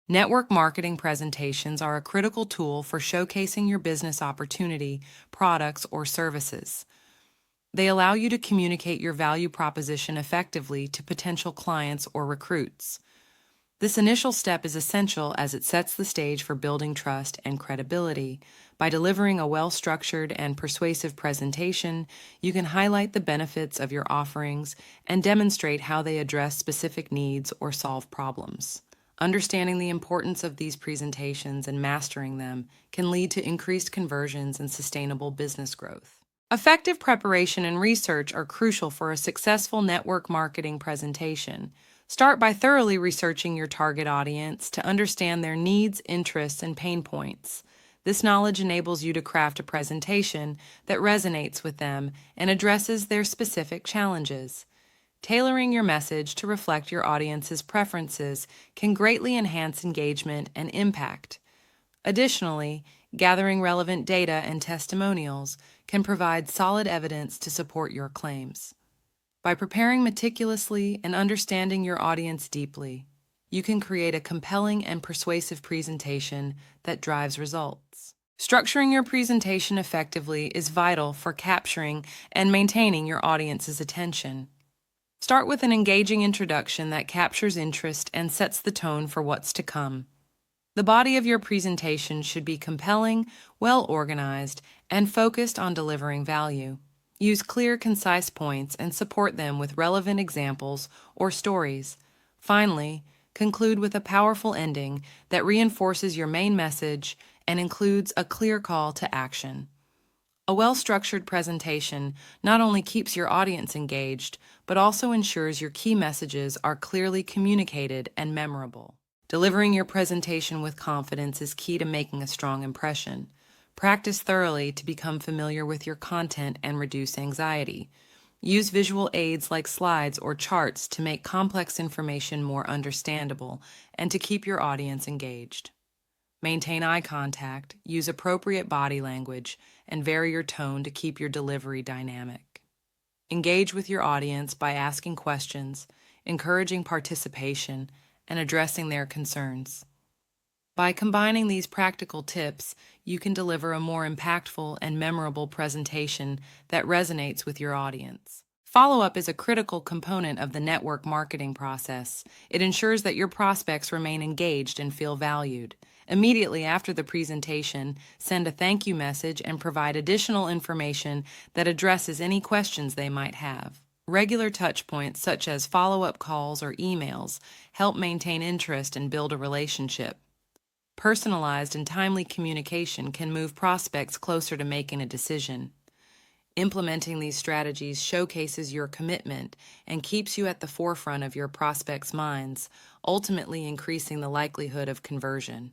Network marketing presentations are a critical tool for showcasing your business opportunity, products, or services. They allow you to communicate your value proposition effectively to potential clients or recruits. This initial step is essential as it sets the stage for building trust and credibility. By delivering a well-structured and persuasive presentation, you can highlight the benefits of your offerings and demonstrate how they address specific needs or solve problems. Understanding the importance of these presentations and mastering them can lead to increased conversions and sustainable business growth. Effective preparation and research are crucial for a successful network marketing presentation. Start by thoroughly researching your target audience to understand their needs, interests, and pain points. This knowledge enables you to craft a presentation that resonates with them and addresses their specific challenges. Tailoring your message to reflect your audience's preferences can greatly enhance engagement and impact. Additionally, gathering relevant data and testimonials can provide solid evidence to support your claims. By preparing meticulously and understanding your audience deeply, you can create a compelling and persuasive presentation that drives results. Structuring your presentation effectively is vital for capturing and maintaining your audience's attention. Start with an engaging introduction that captures interest and sets the tone for what's to come. The body of your presentation should be compelling, well-organized, and focused on delivering value. Use clear, concise points and support them with relevant examples or stories. Finally, conclude with a powerful ending that reinforces your main message and includes a clear call to action. A well-structured presentation not only keeps your audience engaged, but also ensures your key messages are clearly communicated and memorable. Delivering your presentation with confidence is key to making a strong impression. Practice thoroughly to become familiar with your content and reduce anxiety. Use visual aids like slides or charts to make complex information more understandable and to keep your audience engaged. Maintain eye contact, use appropriate body language, and vary your tone to keep your delivery dynamic. Engage with your audience by asking questions, encouraging participation, and addressing their concerns. By combining these practical tips, you can deliver a more impactful and memorable presentation that resonates with your audience. Follow-up is a critical component of the network marketing process. It ensures that your prospects remain engaged and feel valued. Immediately after the presentation, send a thank you message and provide additional information that addresses any questions they might have. Regular touch points such as follow-up calls or emails help maintain interest and build a relationship. Personalized and timely communication can move prospects closer to making a decision. Implementing these strategies showcases your commitment and keeps you at the forefront of your prospects' minds, ultimately increasing the likelihood of conversion.